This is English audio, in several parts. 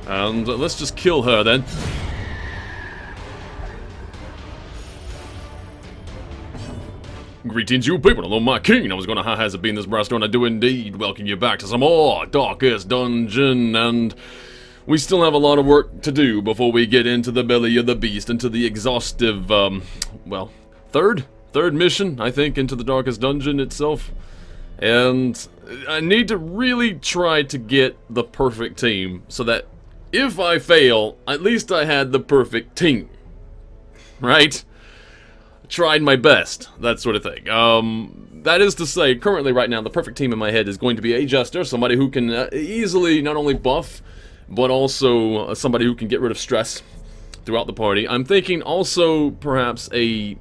And let's just kill her then. Greetings, you people. Hello, my king. I was gonna, how has it been this Briarstone? I do indeed welcome you back to some more Darkest Dungeon, and we still have a lot of work to do before we get into the belly of the beast, into the exhaustive, well, third mission, I think, into the Darkest Dungeon itself. And I need to really try to get the perfect team, so that if I fail, at least I had the perfect team. Right? Tried my best, that sort of thing. That is to say, currently right now, the perfect team in my head is going to be a jester, somebody who can easily not only buff, but also somebody who can get rid of stress throughout the party. I'm thinking also perhaps a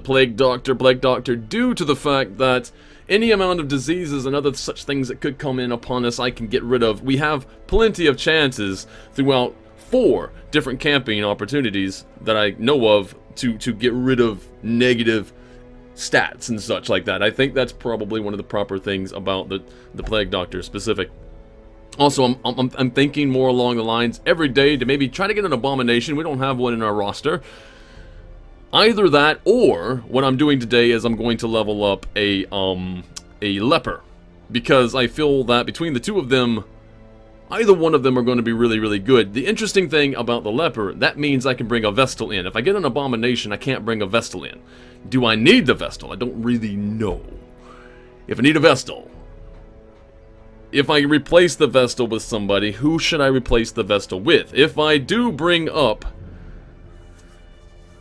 plague doctor, due to the fact that any amount of diseases and other such things that could come in upon us, I can get rid of. We have plenty of chances throughout 4 different camping opportunities that I know of to get rid of negative stats and such like that. I think that's probably one of the proper things about the plague doctor specific. Also, I'm thinking more along the lines every day to maybe try to get an abomination. We don't have one in our roster. Either that, or what I'm doing today is I'm going to level up a leper, because I feel that between the two of them, either one of them are going to be really, really good. The interesting thing about the leper, that means I can bring a Vestal in. If I get an abomination, I can't bring a Vestal in. Do I need the Vestal? I don't really know. If I need a Vestal, if I replace the Vestal with somebody, who should I replace the Vestal with? If I do bring up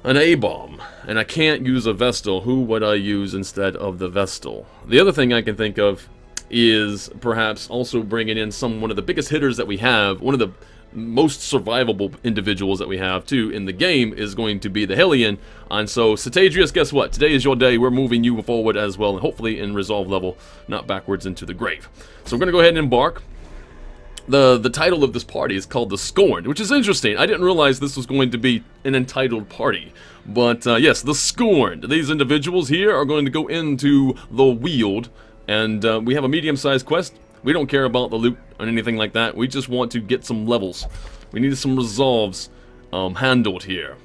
an A-bomb, and I can't use a Vestal, who would I use instead of the Vestal? The other thing I can think of is perhaps also bringing in one of the biggest hitters that we have, one of the most survivable individuals that we have too in the game is going to be the Hellion. And so, Satadrius, guess what? Today is your day. We're moving you forward as well, and hopefully in resolve level, not backwards into the grave. So we're going to go ahead and embark. The title of this party is called the Scorned, which is interesting. I didn't realize this was going to be an entitled party. But yes, the Scorned. These individuals here are going to go into the Weald. And we have a medium-sized quest. We don't care about the loot or anything like that. We just want to get some levels. We need some resolves handled here.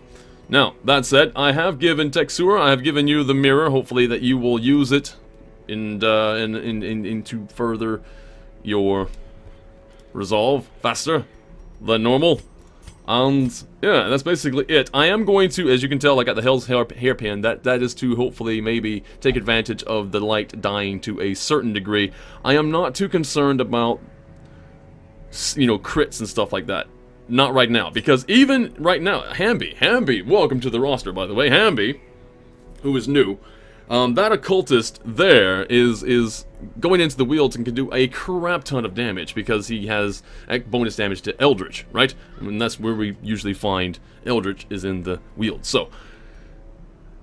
Now, that said, I have given Texura, I have given you the mirror. Hopefully that you will use it to further your resolve faster than normal. And yeah, that's basically it. I am going to, as you can tell, I got the Hell's Hairpin. That is to hopefully maybe take advantage of the light dying to a certain degree. I am not too concerned about, you know, crits and stuff like that. Not right now, because even right now, Hamby, welcome to the roster, by the way. Hamby, who is new, that occultist there is going into the Weald and can do a crap ton of damage because he has bonus damage to Eldritch, right? And that's where we usually find Eldritch, is in the Weald. So,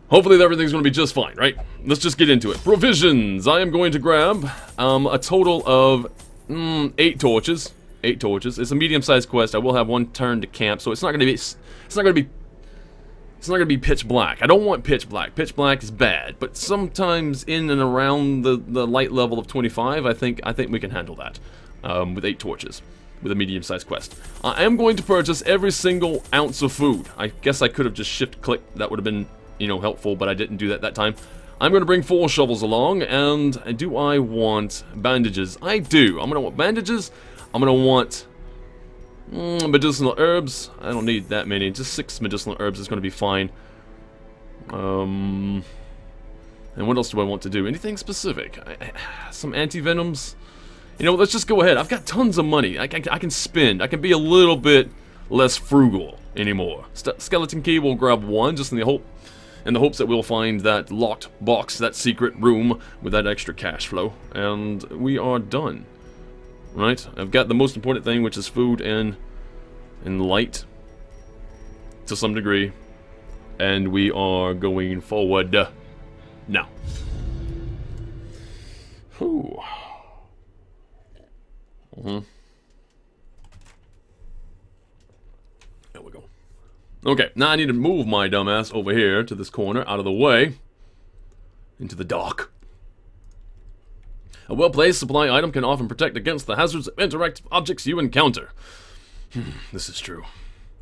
hopefully everything's going to be just fine, right? Let's just get into it. Provisions. I am going to grab a total of 8 torches. 8 torches. It's a medium-sized quest. I will have 1 turn to camp, so it's not going to be. It's not going to be pitch black. I don't want pitch black. Pitch black is bad, but sometimes in and around the light level of 25, I think we can handle that with 8 torches, with a medium-sized quest. I am going to purchase every single ounce of food. I guess I could have just shift-clicked. That would have been, you know, helpful, but I didn't do that that time. I'm going to bring 4 shovels along, and do I want bandages? I do. I'm going to want bandages. I'm going to want medicinal herbs. I don't need that many. Just 6 medicinal herbs is going to be fine. And what else do I want to do? Anything specific? Some anti-venoms? You know, let's just go ahead. I've got tons of money. I can spend. I can be a little bit less frugal anymore. Skeleton key, we'll grab 1 just in the hopes that we'll find that locked box, that secret room with that extra cash flow. And we are done. Right? I've got the most important thing, which is food and light to some degree. And we are going forward now. Whew. There we go. Okay, now I need to move my dumbass over here to this corner, out of the way, into the dock. A well-placed supply item can often protect against the hazards of interactive objects you encounter. This is true.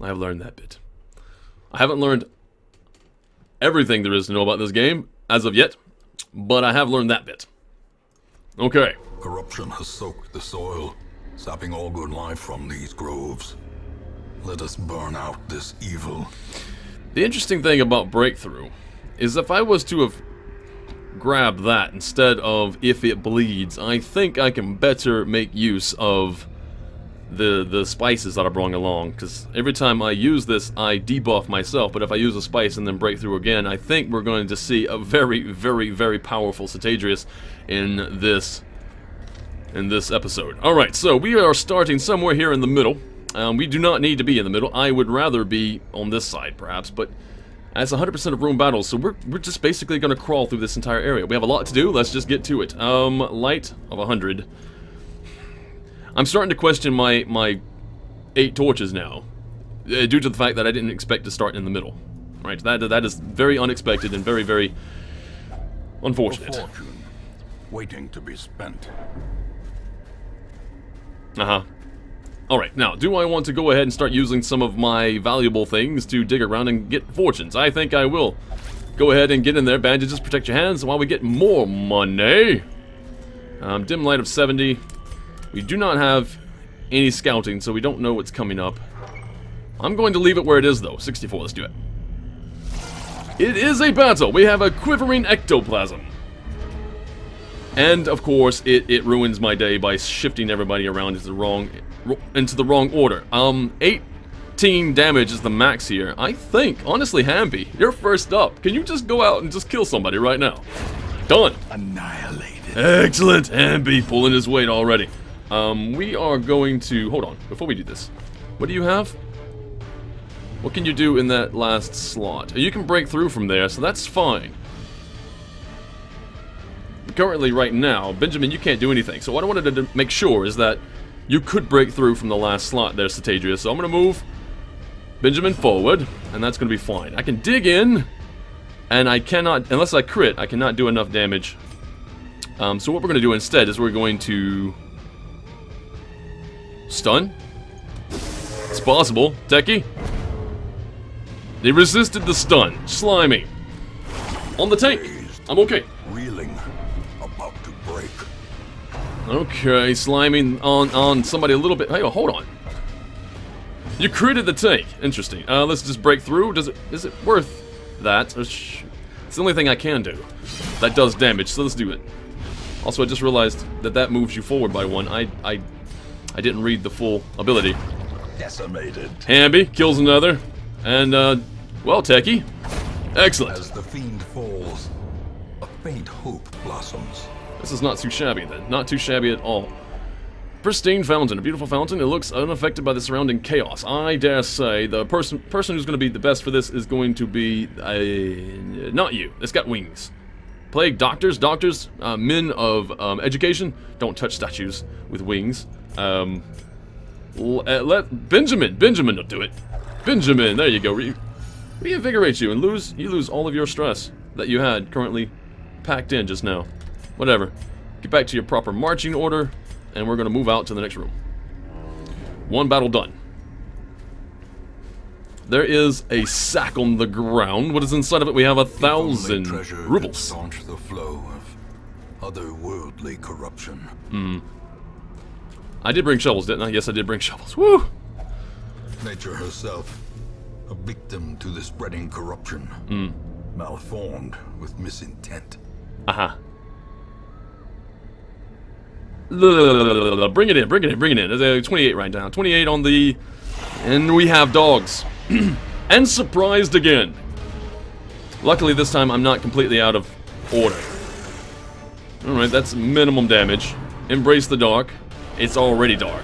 I have learned that bit. I haven't learned everything there is to know about this game as of yet, but I have learned that bit. Okay. Corruption has soaked the soil, sapping all good life from these groves. Let us burn out this evil. The interesting thing about Breakthrough is if I was to have grabbed that instead of If It Bleeds, I think I can better make use of the spices that I brought along, because every time I use this I debuff myself, but if I use a spice and then break through again, I think we're going to see a very, very, very powerful Cetadrius in this episode. Alright, so we are starting somewhere here in the middle. We do not need to be in the middle. I would rather be on this side perhaps, but it's 100% of room battles, so we're just basically going to crawl through this entire area. We have a lot to do, let's just get to it. Light of 100. I'm starting to question my 8 torches now, due to the fact that I didn't expect to start in the middle. Right, that is very unexpected and very, very unfortunate. A fortune waiting to be spent. Alright, now, do I want to go ahead and start using some of my valuable things to dig around and get fortunes? I think I will. Go ahead and get in there. Bandages, protect your hands while we get more money. Dim light of 70. We do not have any scouting, so we don't know what's coming up. I'm going to leave it where it is, though. 64, let's do it. It is a battle! We have a quivering ectoplasm. And, of course, it ruins my day by shifting everybody around into the wrong order. 18 damage is the max here. I think, honestly, Hamby, you're first up. Can you just go out and just kill somebody right now? Done! Annihilated. Excellent! Hamby pulling his weight already. We are going to... Hold on, before we do this. What do you have? What can you do in that last slot? You can break through from there, so that's fine. Currently, right now, Benjamin, you can't do anything. So what I wanted to make sure is that you could break through from the last slot there, Cetadrius. So I'm going to move Benjamin forward, and that's going to be fine. I can dig in, and I cannot... Unless I crit, I cannot do enough damage. So what we're going to do instead is we're going to... Stun? It's possible. Techie? They resisted the stun. Slimy. On the tank. I'm okay. Reeling. About to break. Okay, Slimy on somebody a little bit. Hey, hold on. You critted the tank. Interesting. Let's just break through. Is it worth that? It's the only thing I can do. That does damage, so let's do it. Also, I just realized that moves you forward by 1. I didn't read the full ability. Decimated. Hamby kills another. And, well, Techie. Excellent. As the fiend falls, a faint hope blossoms. This is not too shabby, then. Not too shabby at all. Pristine fountain. A beautiful fountain. It looks unaffected by the surrounding chaos. I dare say the person who's going to be the best for this is going to be... not you. It's got wings. Plague doctors. Doctors. Men of education. Don't touch statues with wings. Let Benjamin will do it. Benjamin, there you go. Reinvigorate you and lose all of your stress that you had currently packed in just now. Whatever. Get back to your proper marching order, and we're gonna move out to the next room. 1 battle done. There is a sack on the ground. What is inside of it? We have 1,000 rubles. Staunch the flow of otherworldly corruption. I did bring shovels, didn't I? Yes, I did bring shovels. Woo! Nature herself, a victim to the spreading corruption. Malformed with misintent. Bring it in. There's 28 right now. 28 on the... And we have dogs. And surprised again. Luckily this time I'm not completely out of order. Alright, that's minimum damage. Embrace the dark. It's already dark.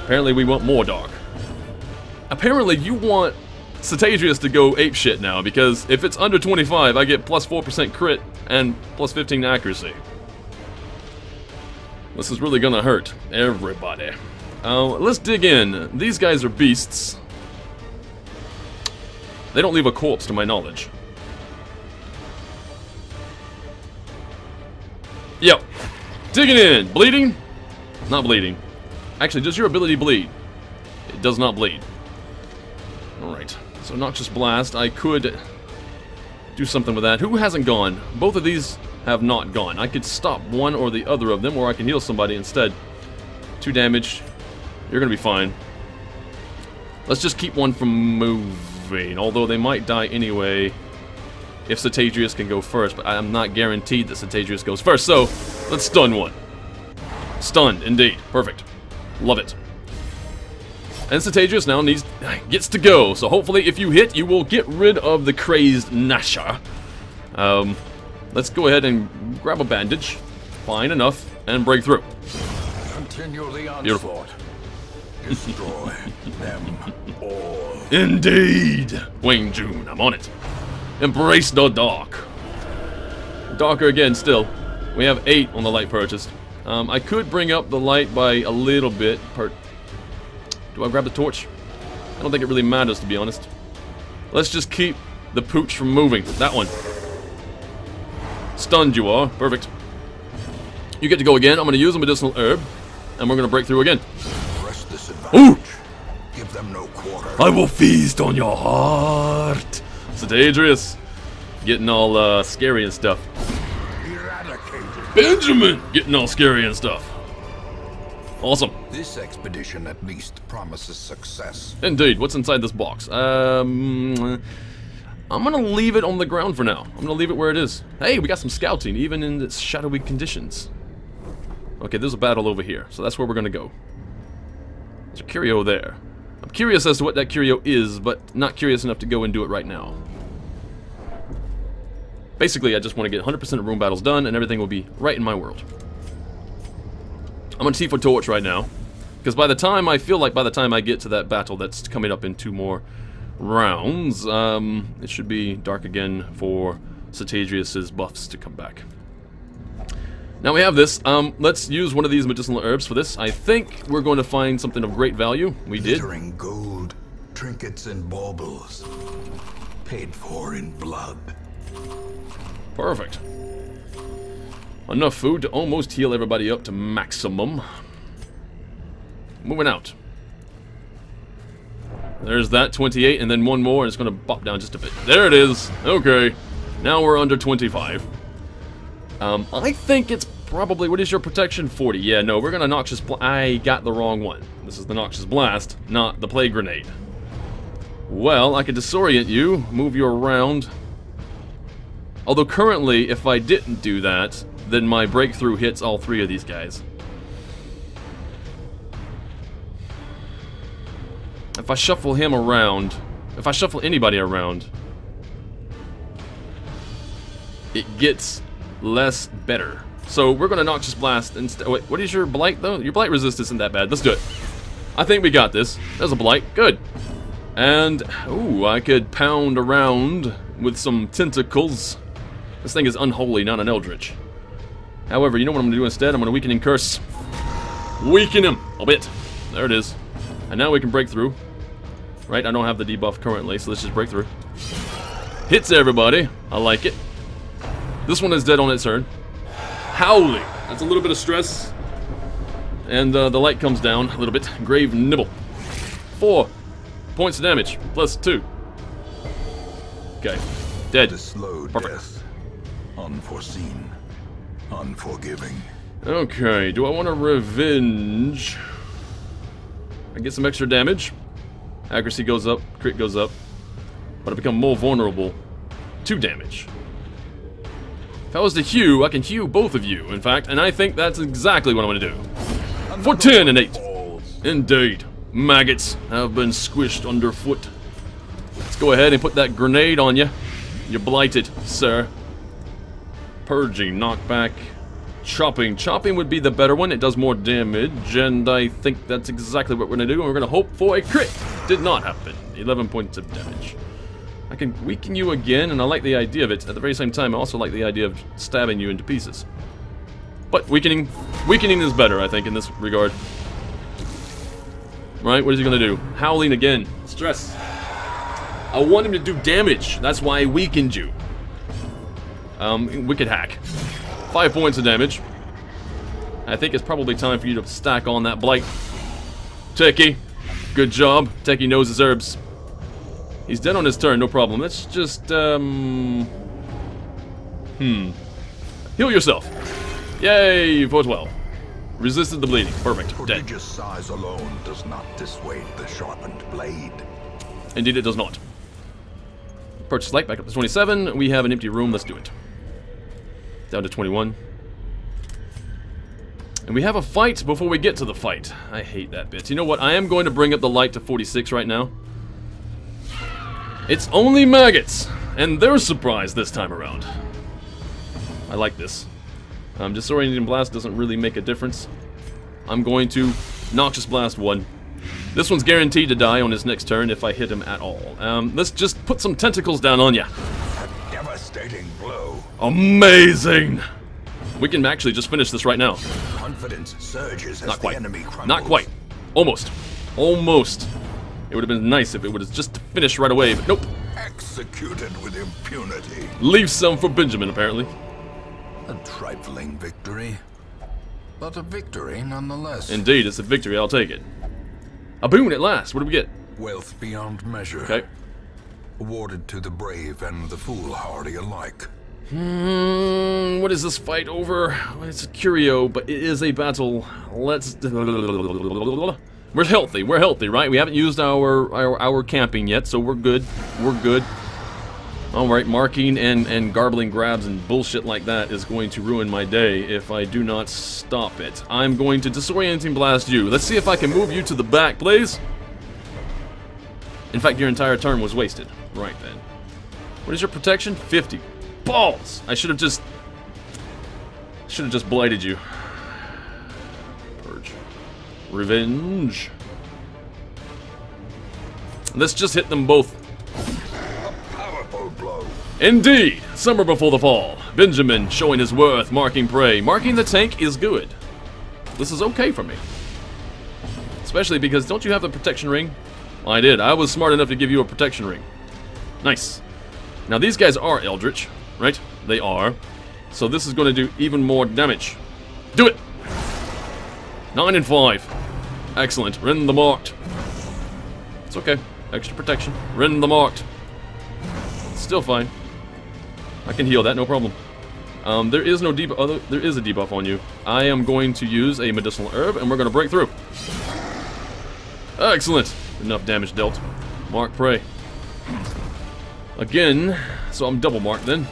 Apparently we want more dark. Apparently you want Cetadrius to go apeshit now, because if it's under 25 I get plus 4% crit and plus 15 accuracy. This is really gonna hurt everybody. Let's dig in. These guys are beasts. They don't leave a corpse to my knowledge. Yep. Digging in. Bleeding? Not bleeding. Actually, does your ability bleed? It does not bleed. Alright, so Noxious Blast, I could do something with that. Who hasn't gone? Both of these have not gone. I could stop one or the other of them, or I can heal somebody instead. 2 damage. You're gonna be fine. Let's just keep one from moving, although they might die anyway if Cetadrius can go first, but I'm not guaranteed that Cetadrius goes first, so let's stun one. Stunned, indeed. Perfect. Love it. And Cetadrius now gets to go, so hopefully if you hit, you will get rid of the crazed Nasha. Let's go ahead and grab a bandage. Fine enough, and break through. Continue the onslaught. Beautiful. Destroy them all. Indeed! Wayne June, I'm on it. Embrace the dark. Darker again still. We have 8 on the light purchased. I could bring up the light by a little bit. Do I grab the torch? I don't think it really matters, to be honest. Let's just keep the pooch from moving. That one. Stunned you are. Perfect. You get to go again. I'm going to use a medicinal herb, and we're going to break through again. Press this advantage. Ooh! Give them no quarter. I will feast on your heart. Cetadrius. Getting all scary and stuff. Eradicated. Benjamin! Getting all scary and stuff. Awesome. This expedition at least promises success. Indeed. What's inside this box? I'm gonna leave it on the ground for now. I'm gonna leave it where it is. Hey, we got some scouting, even in its shadowy conditions. Okay, there's a battle over here, so that's where we're gonna go. There's a curio there. I'm curious as to what that curio is, but not curious enough to go and do it right now. Basically, I just want to get 100% of room battles done, and everything will be right in my world. I'm gonna T4 Torch right now, because by the time I get to that battle that's coming up in 2 more rounds, it should be dark again for Cetadrius' buffs to come back. Now we have this. Let's use one of these medicinal herbs for this. I think we're going to find something of great value. We did. Glittering gold, trinkets and baubles, paid for in blood. Perfect. Enough food to almost heal everybody up to maximum. Moving out. There's that, 28, and then one more, and it's going to pop down just a bit. There it is. Okay. Now we're under 25. I think it's probably... What is your protection? 40. Yeah, no, we're going to Noxious Blast. I got the wrong one. This is the Noxious Blast, not the Plague Grenade. Well, I could disorient you, move you around. Although currently, if I didn't do that, then my breakthrough hits all 3 of these guys. If I shuffle him around, if I shuffle anybody around, it gets less better. So we're gonna Noxious Blast instead. Wait, what is your blight though? Your blight resist isn't that bad. Let's do it. I think we got this. There's a blight. Good. And ooh, I could pound around with some tentacles. This thing is unholy, not an eldritch. However, you know what I'm gonna do instead? I'm gonna Weakening Curse. Weaken him a bit. There it is. And now we can break through. Right, I don't have the debuff currently, so let's just break through. Hits everybody. I like it. This one is dead on its turn. Howling. That's a little bit of stress. And the light comes down a little bit. Grave Nibble. 4 points of damage, plus 2. Okay. Dead. The slow Perfect. death. Unforeseen. Unforgiving. Okay, do I want to revenge? I get some extra damage. Accuracy goes up, crit goes up. But I become more vulnerable to damage. If I was to hew, I can hew both of you, in fact, and I think that's exactly what I'm going to do. For 10 and 8. Indeed. Maggots have been squished underfoot. Let's go ahead and put that grenade on you. You're blighted, sir. Purging, knockback. Chopping. Chopping would be the better one. It does more damage, and I think that's exactly what we're going to do, and we're going to hope for a crit. Did not happen. 11 points of damage. I can weaken you again, and I like the idea of it. At the very same time, I also like the idea of stabbing you into pieces. But weakening is better, I think, in this regard. Right, what is he going to do? Howling again. Stress. I want him to do damage. That's why I weakened you. Wicked Hack. 5 points of damage. I think it's probably time for you to stack on that blight. Techie. Good job. Techie knows his herbs. He's dead on his turn, no problem. Let's just, Heal yourself. Yay, 412. Resisted the bleeding. Perfect. Dead. Prodigious size alone does not dissuade the sharpened blade. Indeed it does not. Purchase light back up to 27. We have an empty room. Let's do it. Down to 21. And we have a fight before we get to the fight. I hate that bit. You know what? I am going to bring up the light to 46 right now. It's only maggots, and they're surprised this time around. I like this. Disorienting Blast doesn't really make a difference. I'm going to Noxious Blast 1. This one's guaranteed to die on his next turn if I hit him at all. Let's just put some tentacles down on ya. A devastating blow. Amazing! We can actually just finish this right now. Confidence surges as Not quite. the enemy crumbles. Not quite. Almost. Almost. It would have been nice if it would have just finished right away, but nope. Executed with impunity. Leave some for Benjamin, apparently. A trifling victory, but a victory nonetheless. Indeed, it's a victory. I'll take it. A boon at last. What do we get? Wealth beyond measure. Okay. Awarded to the brave and the foolhardy alike. What is this fight over? Well, it's a curio, but it is a battle. Let's... We're healthy, right? We haven't used our camping yet, so we're good. We're good. Alright, marking and garbling grabs and bullshit like that is going to ruin my day if I do not stop it. I'm going to Disorienting Blast you. Let's see if I can move you to the back, please. In fact, your entire turn was wasted. Right then. What is your protection? 50. Balls! I should have just blighted you. Purge. Revenge. Let's just hit them both. A powerful blow. Indeed! Summer before the fall. Benjamin showing his worth, marking prey. Marking the tank is good. This is okay for me. Especially because, don't you have a protection ring? I did. I was smart enough to give you a protection ring. Nice. Now these guys are Eldritch, right? They are. So this is going to do even more damage. Do it! 9 and 5. Excellent. Rend the Marked. It's okay. Extra protection. Rend the Marked. Still fine. I can heal that, no problem. There is no debuff. Oh, there is a debuff on you. I am going to use a medicinal herb, and we're going to break through. Excellent. Enough damage dealt. Mark prey. Again, so I'm double marked then.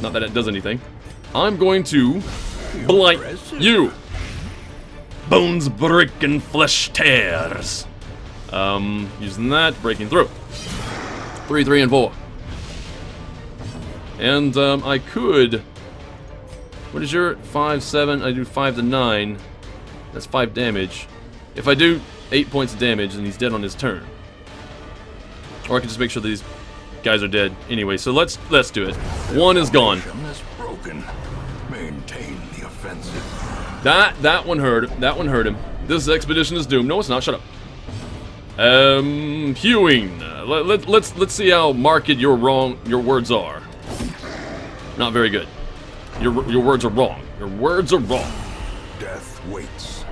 Not that it does anything. I'm going to blight you. Bones break and flesh tears. Using that, breaking through. 3, 3, and 4. And I could. What is your 5, 7? I do 5 to 9. That's 5 damage. If I do 8 points of damage, then he's dead on his turn. Or I can just make sure that these guys are dead anyway. So let's do it. One is gone. Is broken. Maintain the offensive. That one hurt. That one hurt him. This expedition is doomed. No, it's not. Shut up. Hewing. Let's see how marked your words are. Not very good. Your words are wrong. Your words are wrong. Death waits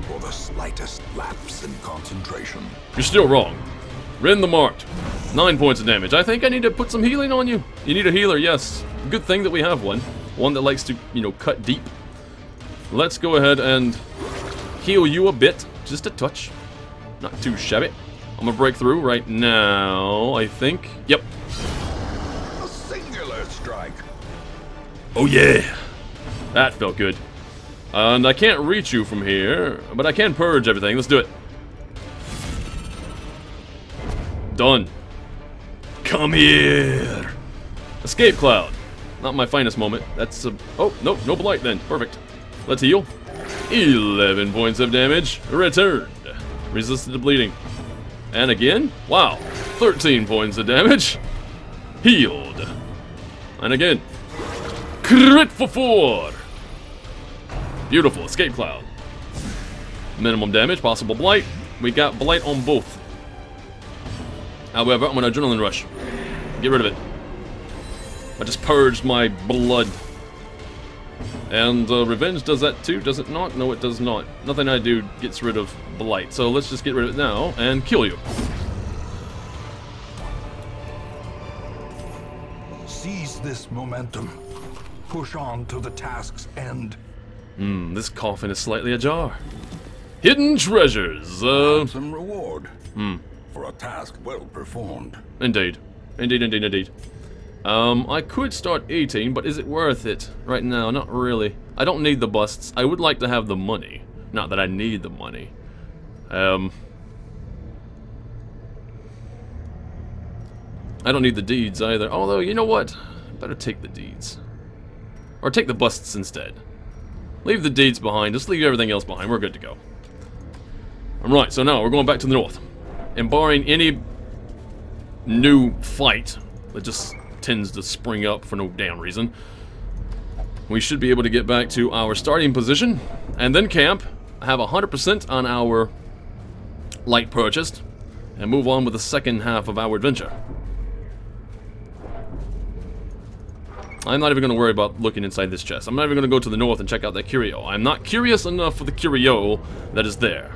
for the slightest lapse in concentration. You're still wrong. Rend the Marked. 9 points of damage. I think I need to put some healing on you. You need a healer, yes. Good thing that we have one. One that likes to, you know, cut deep. Let's go ahead and heal you a bit. Just a touch. Not too shabby. I'm gonna break through right now, I think. Yep. A singular strike. Oh yeah. That felt good. And I can't reach you from here, but I can purge everything. Let's do it. Done. Come here. Escape Cloud. Not my finest moment. That's a... Oh, nope, no blight then. Perfect. Let's heal. 11 points of damage. Returned. Resisted to bleeding. And again. Wow. 13 points of damage. Healed. And again. Crit for 4. Beautiful. Escape Cloud. Minimum damage. Possible blight. We got blight on both. However, I'm gonna Adrenaline Rush. Get rid of it. I just purged my blood. And Revenge does that too, does it not? No, it does not. Nothing I do gets rid of Blight. So let's just get rid of it now and kill you. Seize this momentum. Push on to the task's end. This coffin is slightly ajar. Hidden treasures. Some reward. For a task well performed. Indeed. Indeed. I could start eating, but is it worth it right now? Not really. I don't need the busts. I would like to have the money. Not that I need the money. I don't need the deeds either. Although, you know what? Better take the deeds. Or take the busts instead. Leave the deeds behind. Just leave everything else behind. We're good to go. Alright, so now we're going back to the north. And barring any new fight that just tends to spring up for no damn reason, we should be able to get back to our starting position and then camp, have 100% on our light purchased, and move on with the second half of our adventure. I'm not even going to worry about looking inside this chest. I'm not even going to go to the north and check out that curio. I'm not curious enough for the curio that is there.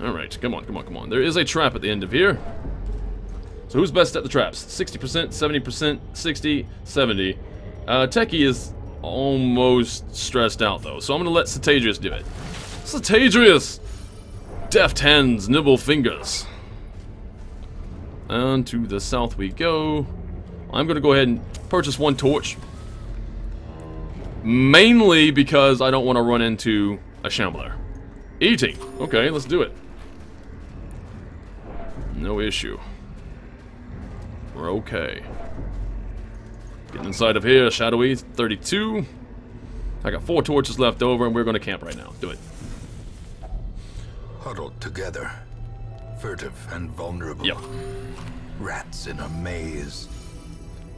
Alright, come on. There is a trap at the end of here. So who's best at the traps? 60%, 70%, 60, 70. Techie is almost stressed out though, so I'm going to let Cetadrius do it. Cetadrius! Deft hands, nimble fingers. And to the south we go. I'm going to go ahead and purchase one torch. Mainly because I don't want to run into a shambler. Eating. Okay, let's do it. No issue. We're okay. Getting inside of here, shadowy, 32. I got 4 torches left over and we're going to camp right now. Do it. Huddled together. Furtive and vulnerable. Yep. Rats in a maze.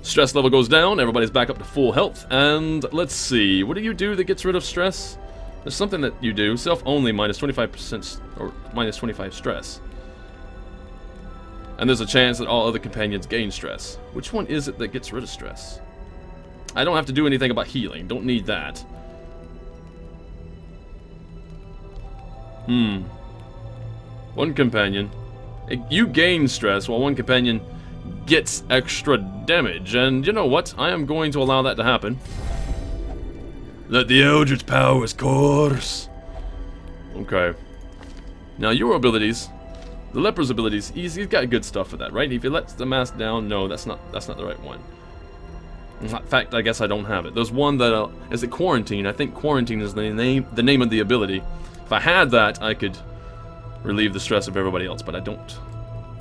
Stress level goes down, everybody's back up to full health, and let's see, what do you do that gets rid of stress? There's something that you do, self-only minus 25% or minus 25 stress. And there's a chance that all other companions gain stress. Which one is it that gets rid of stress? I don't have to do anything about healing, don't need that. One companion. You gain stress while one companion gets extra damage, and you know what? I am going to allow that to happen. Let the Eldritch powers course. Okay. Now your abilities, the leper's abilities, he's got good stuff for that, right? If he lets the mask down, no, that's not the right one. In fact, I guess I don't have it. There's one that is it quarantine. I think quarantine is the name of the ability. If I had that, I could relieve the stress of everybody else, but I don't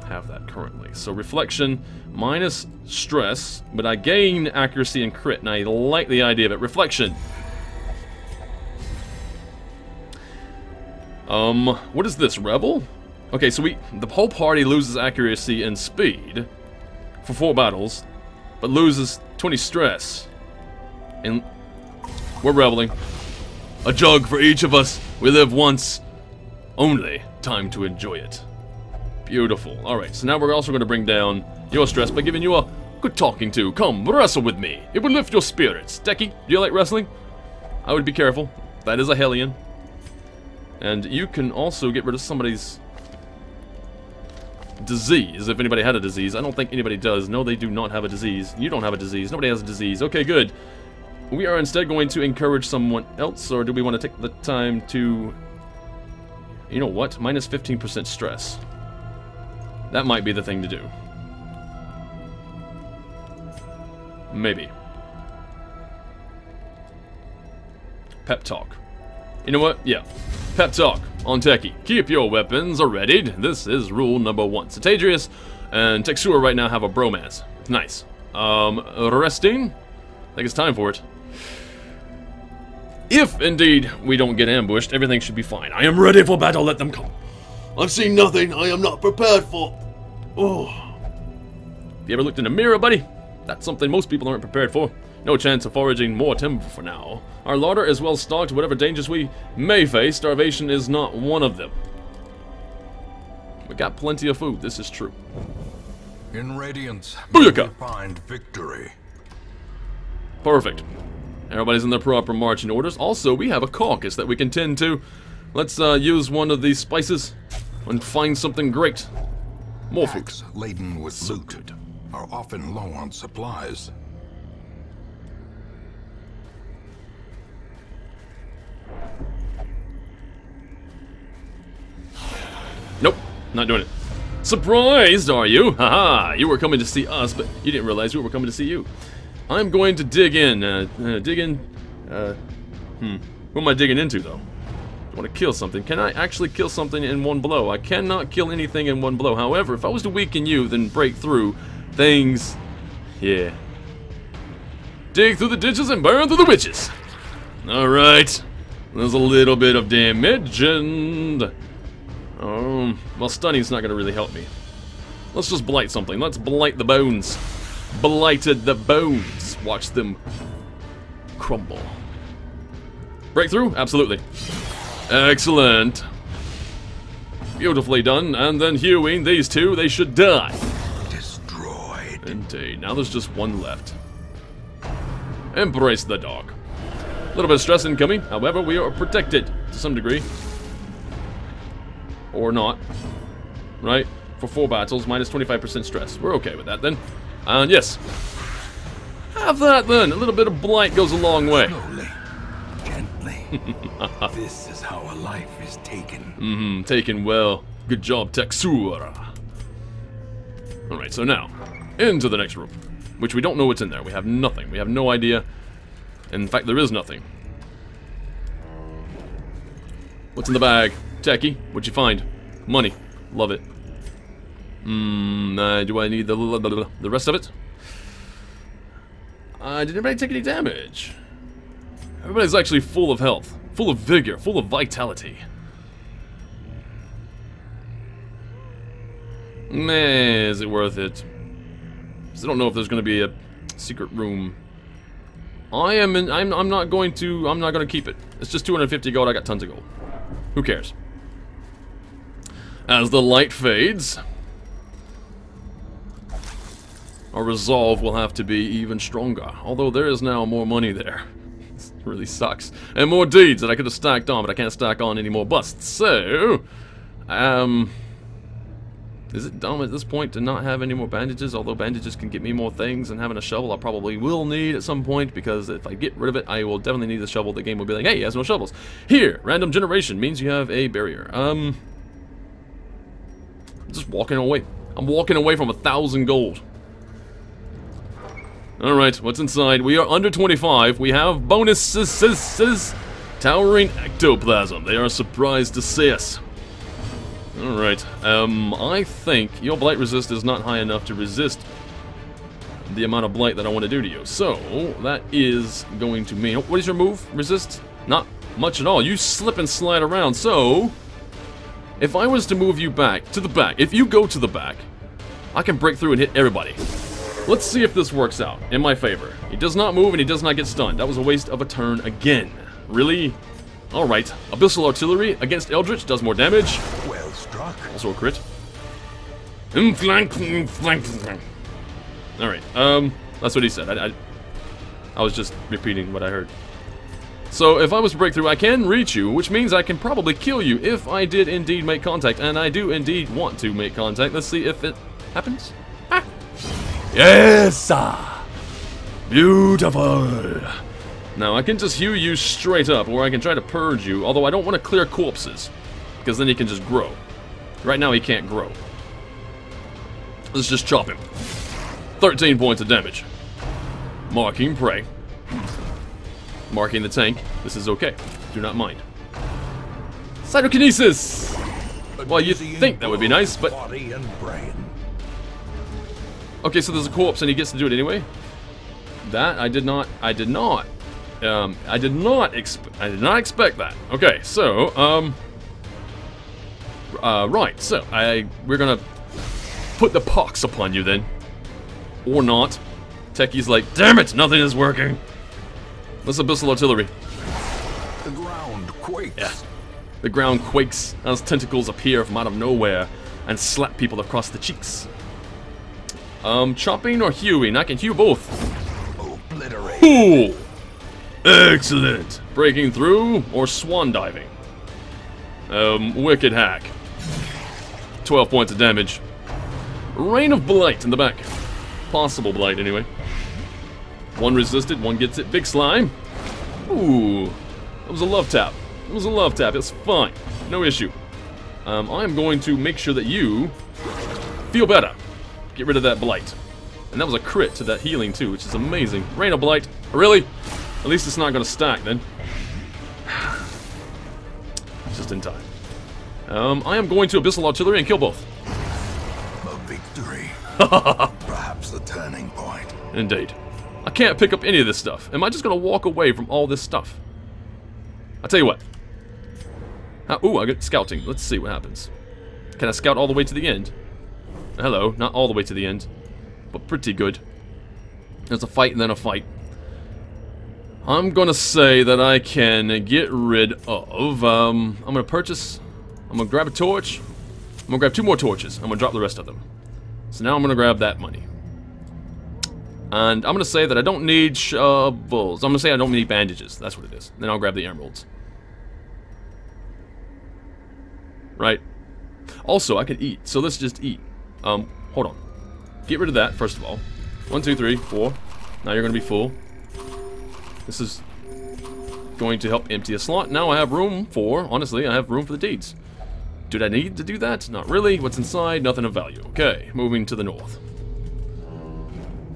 have that currently. So reflection minus stress, but I gain accuracy and crit, and I like the idea of it. Reflection. What is this, Rebel? Okay, so the whole party loses accuracy and speed for 4 battles, but loses 20 stress. And we're reveling. A jug for each of us. We live once. Only. Time to enjoy it. Beautiful. Alright, so now we're also going to bring down your stress by giving you a good talking to. Come, wrestle with me. It will lift your spirits. Techie, do you like wrestling? I would be careful. That is a Hellion. And you can also get rid of somebody's disease, if anybody had a disease. I don't think anybody does. No, they do not have a disease. You don't have a disease. Nobody has a disease. Okay, good. We are instead going to encourage someone else, or do we want to take the time to... You know what? Minus 15% stress. That might be the thing to do. Maybe. Pep talk. You know what? Yeah. Pep talk on Techie. Keep your weapons readied. This is rule number 1. Cetadrius and Texua right now have a bromance. Nice. Resting? I think it's time for it. If indeed we don't get ambushed, everything should be fine. I am ready for battle. Let them come. I've seen nothing I am not prepared for. Oh. Have you ever looked in a mirror, buddy? That's something most people aren't prepared for. No chance of foraging more timber for now. Our larder is well stocked. Whatever dangers we may face, starvation is not one of them. We got plenty of food. This is true. In Radiance, Booyaka! we find victory. Perfect. Everybody's in their proper marching orders. Also, we have a caucus that we can tend to. Let's use one of these spices and find something great. More food. Packs laden with loot are often low on supplies. Nope, not doing it. Surprised, are you? Haha, you were coming to see us, but you didn't realize we were coming to see you. I'm going to dig in, Who am I digging into, though? I want to kill something. Can I actually kill something in one blow? I cannot kill anything in one blow. However, if I was to weaken you, then break through things... Yeah. Dig through the ditches and burn through the witches. Alright. There's a little bit of damage, and... well, stunning's not going to really help me. Let's just blight something. Let's blight the bones. Blighted the bones. Watch them crumble. Breakthrough? Absolutely. Excellent. Beautifully done. And then hewing these two, they should die. Destroyed. Indeed. Now there's just one left. Embrace the dog. A little bit of stress incoming. However, we are protected to some degree. Or not. Right? For 4 battles, minus 25% stress. We're okay with that then. And yes. Have that then. A little bit of blight goes a long way. Slowly. Gently. This is how a life is taken. Taken well. Good job, Texura. Alright, so now, into the next room. Which we don't know what's in there. We have nothing. We have no idea. In fact, there is nothing. What's in the bag? Techie, what'd you find? Money. Love it. Do I need the rest of it? Did anybody take any damage? Everybody's actually full of health, full of vigor, full of vitality. Meh, is it worth it? I don't know if there's going to be a secret room. I'm not going to keep it. It's just 250 gold. I got tons of gold. Who cares? As the light fades, our resolve will have to be even stronger. Although there is now more money there. This really sucks. And more deeds that I could have stacked on, but I can't stack on any more busts. So, is it dumb at this point to not have any more bandages? Although bandages can get me more things, and having a shovel I probably will need at some point, because if I get rid of it, I will definitely need the shovel. The game will be like, hey, he has no shovels. Here, random generation means you have a barrier. I'm just walking away. I'm walking away from 1,000 gold. Alright, what's inside? We are under 25. We have bonuses. Towering ectoplasm. They are surprised to see us. Alright, I think your blight resist is not high enough to resist the amount of blight that I want to do to you. So, that is going to mean... What is your move? Resist? Not much at all. You slip and slide around, so... If I was to move you back, to the back, if you go to the back, I can break through and hit everybody. Let's see if this works out in my favor. He does not move and he does not get stunned. That was a waste of a turn again. Really? Alright. Abyssal Artillery against Eldritch does more damage. Well struck. Also a crit. Alright, that's what he said. I was just repeating what I heard. So, if I was to break through, I can reach you, which means I can probably kill you if I did indeed make contact, and I do indeed want to make contact. Let's see if it happens. Ah. Yes! Beautiful! Now, I can just hew you straight up, or I can try to purge you, although I don't want to clear corpses, because then he can just grow. Right now, he can't grow. Let's just chop him. 13 points of damage. Marking prey. Marking the tank. This is okay. Do not mind. Cytokinesis! Well, you'd think that would be nice, but... Okay, so there's a corpse and he gets to do it anyway? That, I did not expect that. Okay, so, right, so, we're gonna put the pox upon you then. Or not. Techie's like, damn it, nothing is working. What's Abyssal Artillery? The ground quakes. Yeah. The ground quakes as tentacles appear from out of nowhere and slap people across the cheeks. Chopping or hewing? I can hew both. Obliterate. Cool! Excellent! Breaking through or swan diving? Wicked hack. 12 points of damage. Rain of Blight in the back. Possible blight, anyway. One resisted, one gets it. Big slime. Ooh. That was a love tap. It was a love tap. It's fine. No issue. I'm going to make sure that you feel better. Get rid of that blight. And that was a crit to that healing, too, which is amazing. Rain of Blight. Really? At least it's not going to stack, then. Just in time. I am going to Abyssal Artillery and kill both. A victory. Perhaps the turning point. Indeed. I can't pick up any of this stuff. Am I just going to walk away from all this stuff? I'll tell you what. Ooh, I get scouting. Let's see what happens. Can I scout all the way to the end? Hello, not all the way to the end, but pretty good. There's a fight and then a fight. I'm gonna say that I can get rid of, I'm gonna purchase, I'm gonna grab a torch, I'm gonna grab 2 more torches, I'm gonna drop the rest of them. So now I'm gonna grab that money. And I'm gonna say that I don't need shovels. I'm gonna say I don't need bandages, that's what it is. Then I'll grab the emeralds. Right. Also, I can eat, so let's just eat. Hold on. Get rid of that, first of all. 1, 2, 3, 4. Now you're gonna be full. This is going to help empty a slot. Now I have room for, honestly, I have room for the deeds. Did I need to do that? Not really. What's inside? Nothing of value. Okay, moving to the north.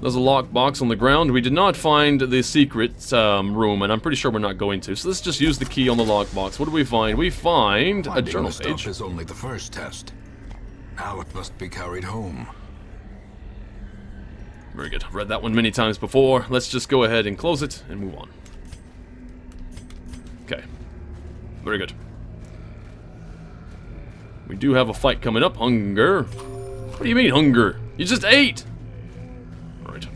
There's a lockbox on the ground. We did not find the secret room, and I'm pretty sure we're not going to. So let's just use the key on the lockbox. What do we find? We find a journal page. Finding the stuff is only the first test. Now it must be carried home. Very good. I've read that one many times before. Let's just go ahead and close it and move on. Okay. Very good. We do have a fight coming up. Hunger. What do you mean, hunger? You just ate! Alright.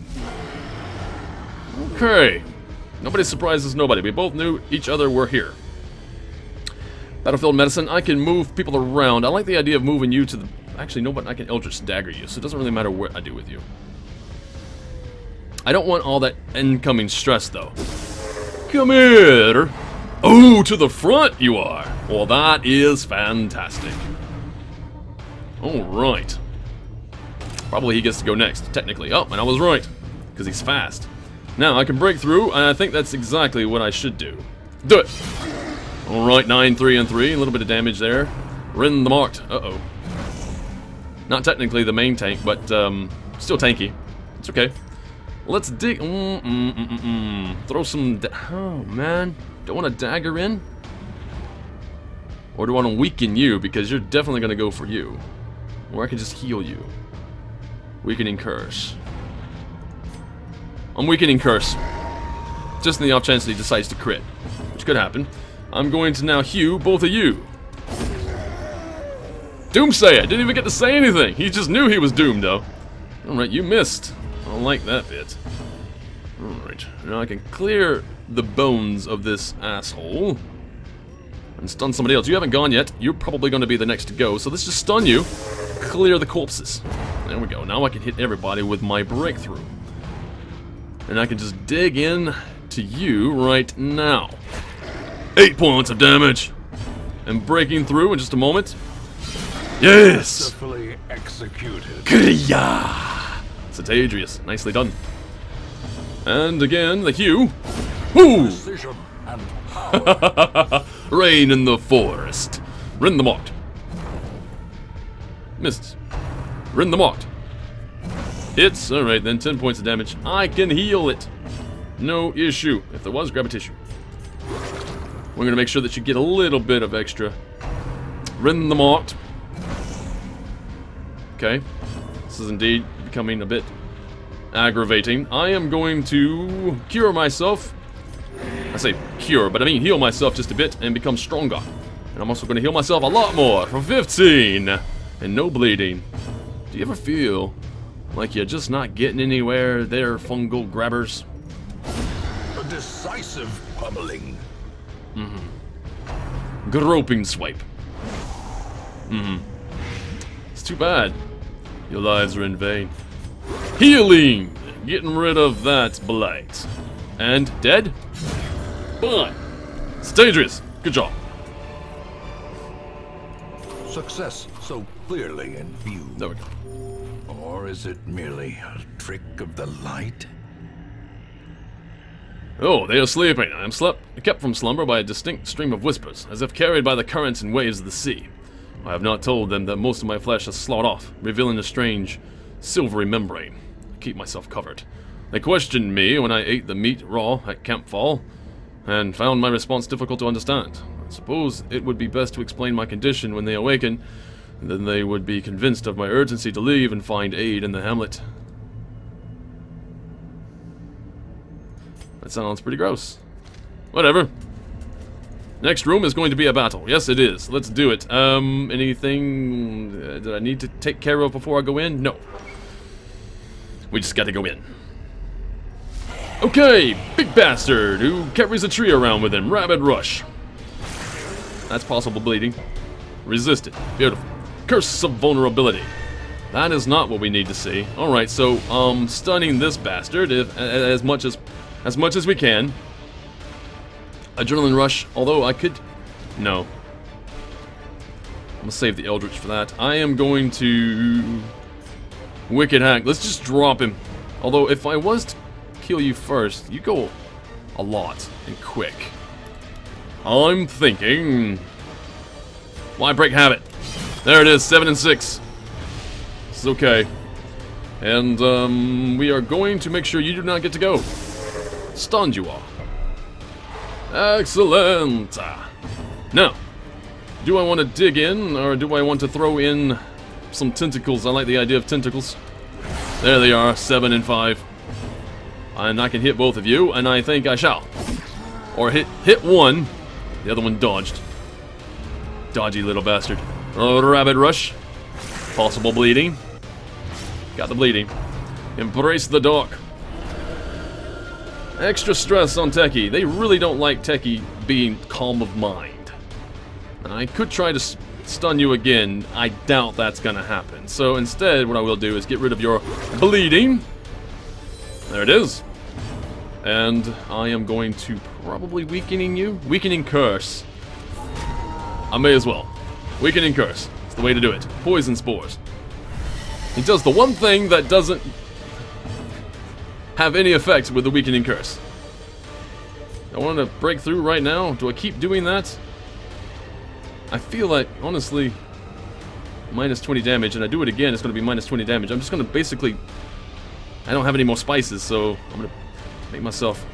Okay. Nobody surprises nobody. We both knew each other were here. Battlefield medicine. I can move people around. I like the idea of moving you to the... Actually, no, but I can Eldritch Dagger you, so it doesn't really matter what I do with you. I don't want all that incoming stress, though. Come here! Oh, to the front you are! Well, that is fantastic. Alright. Probably he gets to go next, technically. Oh, and I was right, because he's fast. Now, I can break through, and I think that's exactly what I should do. Do it! Alright, 9, 3, and 3. A little bit of damage there. Rin the marked. Uh-oh. Not technically the main tank, but still tanky. It's okay. Let's dig. Throw some. Oh man, don't want a dagger in, or do I want to weaken you because you're definitely gonna go for you, or I can just heal you. Weakening curse. I'm weakening curse, just in the off chance that he decides to crit, which could happen. I'm going to now heal both of you. Doomsayer didn't even get to say anything. He just knew he was doomed, though. Alright, you missed. I don't like that bit. Alright, now I can clear the bones of this asshole and stun somebody else. You haven't gone yet. You're probably going to be the next to go, so let's just stun you. Clear the corpses. There we go. Now I can hit everybody with my breakthrough. And I can just dig in to you right now. 8 points of damage. And breaking through in just a moment. Yes! Successfully executed. Kriya! Satadrius, nicely done. And again, the hue. Woo! Precision and power. Rain in the forest. Rin the mocked. Misses. Rin the mocked. Hits. Alright then, 10 points of damage. I can heal it. No issue. If there was, grab a tissue. We're gonna make sure that you get a little bit of extra. Rin the mocked. Okay, this is indeed becoming a bit aggravating. I am going to cure myself. I say cure, but I mean heal myself just a bit and become stronger. And I'm also going to heal myself a lot more for 15 and no bleeding. Do you ever feel like you're just not getting anywhere there, fungal grabbers? A decisive pummeling. Groping swipe. It's too bad. Your lives are in vain. Healing! Getting rid of that blight. And dead? Fine. It's dangerous. Good job. Success so clearly in view. There we go. Or is it merely a trick of the light? Oh, they are sleeping. I am kept from slumber by a distinct stream of whispers, as if carried by the currents and waves of the sea. I have not told them that most of my flesh has sloughed off, revealing a strange, silvery membrane. I keep myself covered. They questioned me when I ate the meat raw at campfall, and found my response difficult to understand. I suppose it would be best to explain my condition when they awaken, and then they would be convinced of my urgency to leave and find aid in the hamlet. That sounds pretty gross. Whatever. Next room is going to be a battle. Yes, it is. Let's do it. Anything that I need to take care of before I go in? No. We just gotta go in. Okay, big bastard who carries a tree around with him. Rabid rush. That's possible bleeding. Resisted. Beautiful. Curse of vulnerability. That is not what we need to see. Alright, so, stunning this bastard as much as we can. Adrenaline rush, although I could... No. I'm gonna save the Eldritch for that. I am going to... Wicked Hack. Let's just drop him. Although, if I was to kill you first, you go a lot and quick. I'm thinking... Why break habit? There it is, 7 and 6. It's okay. And, we are going to make sure you do not get to go. Stunned you are. Excellent! Now, do I want to dig in, or do I want to throw in some tentacles? I like the idea of tentacles. There they are, 7 and 5. And I can hit both of you, and I think I shall. Or hit one. The other one dodged. Dodgy little bastard. Oh, rabbit rush. Possible bleeding. Got the bleeding. Embrace the dark. Extra stress on Techie. They really don't like Techie being calm of mind. And I could try to stun you again. I doubt that's gonna happen. So instead, what I will do is get rid of your bleeding. There it is. And I am going to probably weakening you. Weakening curse. I may as well. Weakening curse. It's the way to do it. Poison spores. It does the one thing that doesn't have any effect with the weakening curse. I want to break through right now. Do I keep doing that? I feel like, honestly, minus 20 damage, and I do it again, it's going to be minus 20 damage. I'm just going to basically... I don't have any more spices, so I'm going to make myself...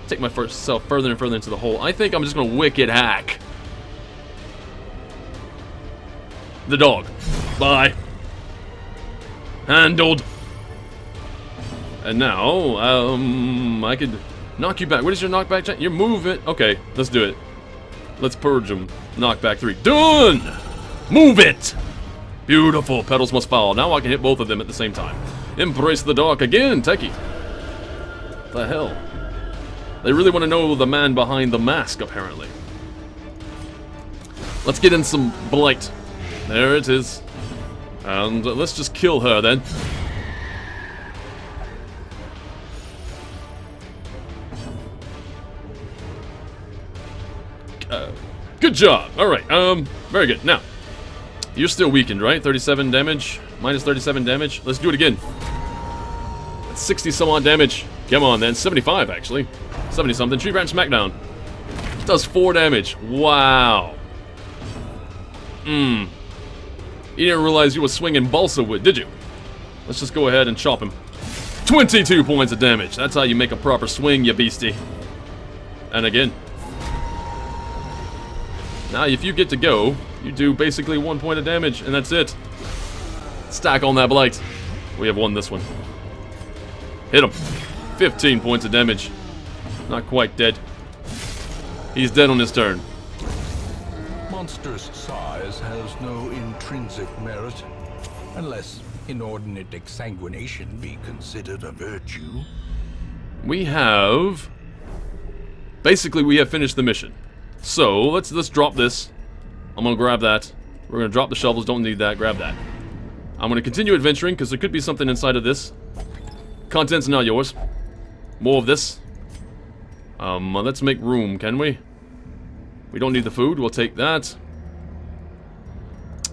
take myself further and further into the hole. I think I'm just going to Wicked Hack. The dog. Bye. Handled. And now, I could knock you back. What is your knockback check? Your movement. Okay, let's do it. Let's purge them. Knockback 3. Done! Move it! Beautiful. Petals must fall. Now I can hit both of them at the same time. Embrace the dark again, Techie. The hell? They really want to know the man behind the mask, apparently. Let's get in some blight. There it is. And let's just kill her then. Good job. Alright, very good. Now, you're still weakened, right? 37 damage. Minus 37 damage. Let's do it again. That's 60 some odd damage. Come on then. 75 actually. 70 something. Tree branch smackdown. Does 4 damage. Wow. You didn't realize you were swinging balsa wood, did you? Let's just go ahead and chop him. 22 points of damage. That's how you make a proper swing, you beastie. And again. Now, if you get to go, you do basically 1 point of damage, and that's it. Stack on that blight. We have won this one. Hit him. 15 points of damage. Not quite dead. He's dead on his turn. Monstrous size has no intrinsic merit, unless inordinate exsanguination be considered a virtue. We have... Basically, we have finished the mission. So, let's drop this. I'm gonna grab that. We're gonna drop the shovels, don't need that, grab that. I'm gonna continue adventuring, because there could be something inside of this. Contents now yours. More of this. Let's make room, can we? We don't need the food, we'll take that.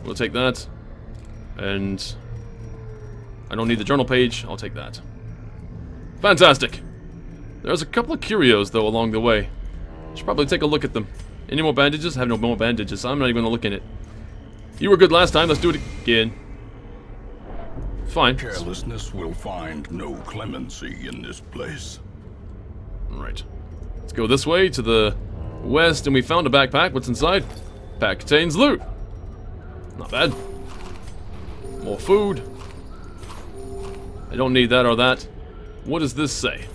We'll take that. And I don't need the journal page, I'll take that. Fantastic! There's a couple of curios, though, along the way. Should probably take a look at them. Any more bandages? I have no more bandages, I'm not even gonna look in it. You were good last time, let's do it again. Fine. Carelessness will find no clemency in this place. Right. Let's go this way to the west, and we found a backpack. What's inside? Pack contains loot. Not bad. More food. I don't need that or that. What does this say?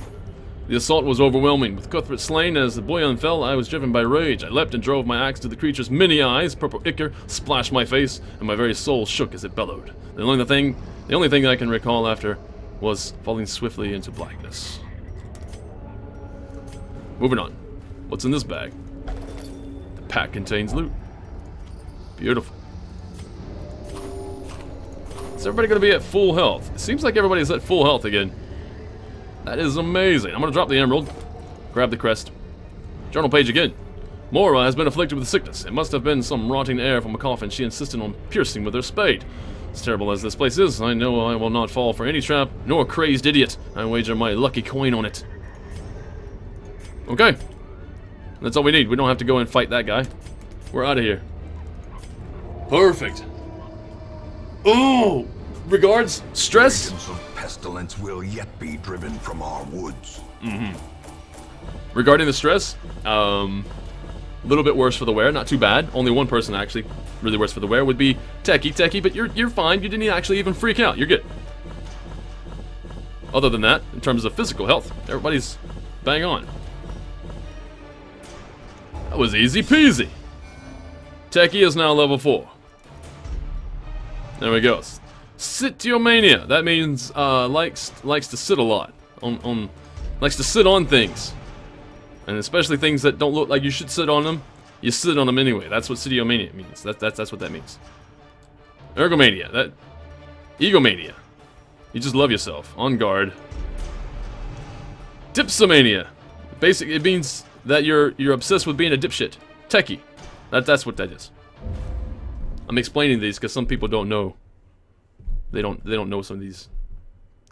The assault was overwhelming. With Cuthbert slain as the boy unfell, I was driven by rage. I leapt and drove my axe to the creature's many eyes. Purple ichor splashed my face, and my very soul shook as it bellowed. The only thing I can recall after was falling swiftly into blackness. Moving on. What's in this bag? The pack contains loot. Beautiful. Is everybody going to be at full health? It seems like everybody's at full health again. That is amazing. I'm going to drop the emerald. Grab the crest. Journal page again. Mora has been afflicted with sickness. It must have been some rotting air from a coffin she insisted on piercing with her spade. As terrible as this place is, I know I will not fall for any trap, nor crazed idiot. I wager my lucky coin on it. Okay. That's all we need. We don't have to go and fight that guy. We're out of here. Perfect. Oh! Regards, stress? Dragons of pestilence will yet be driven from our woods. Regarding the stress, a little bit worse for the wear. Not too bad. Only one person actually really worse for the wear would be Techie, but you're fine. You didn't actually even freak out. You're good. Other than that, in terms of physical health, everybody's bang on. That was easy peasy. Techie is now level 4. There we go. Sitiomania. That means likes to sit a lot. Likes to sit on things. And especially things that don't look like you should sit on them. You sit on them anyway. That's what Sitiomania means. That's what that means. Ergomania. Egomania. You just love yourself. On guard. Dipsomania. Basically, it means that you're obsessed with being a dipshit. Techie. That's what that is. I'm explaining these because some people don't know. They don't know what some of these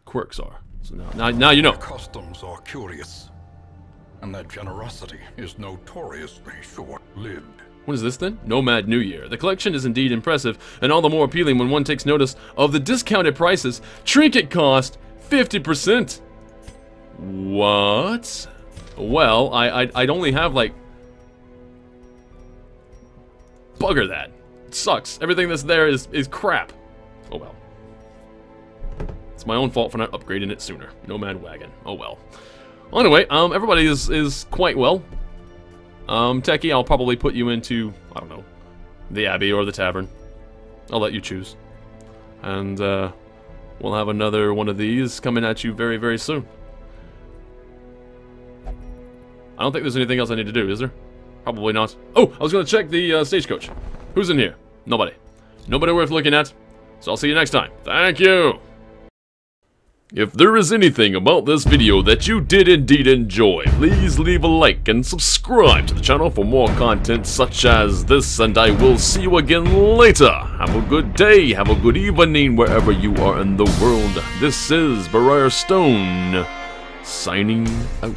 quirks are. So now you know. Their customs are curious, and their generosity is notoriously short-lived. What is this then? Nomad New Year. The collection is indeed impressive, and all the more appealing when one takes notice of the discounted prices. Trinket cost 50%. What? Well, I'd only have like... Bugger that. It sucks. Everything that's there is crap. Oh well. It's my own fault for not upgrading it sooner. Nomad Wagon. Oh well. Well, anyway, everybody is quite well. Techie, I'll probably put you into, I don't know, the Abbey or the Tavern. I'll let you choose. And, we'll have another one of these coming at you very, very soon. I don't think there's anything else I need to do, is there? Probably not. Oh, I was going to check the stagecoach. Who's in here? Nobody. Nobody worth looking at. So I'll see you next time. Thank you! If there is anything about this video that you did indeed enjoy, please leave a like and subscribe to the channel for more content such as this, and I will see you again later. Have a good day, have a good evening wherever you are in the world. This is Briarstone, signing out.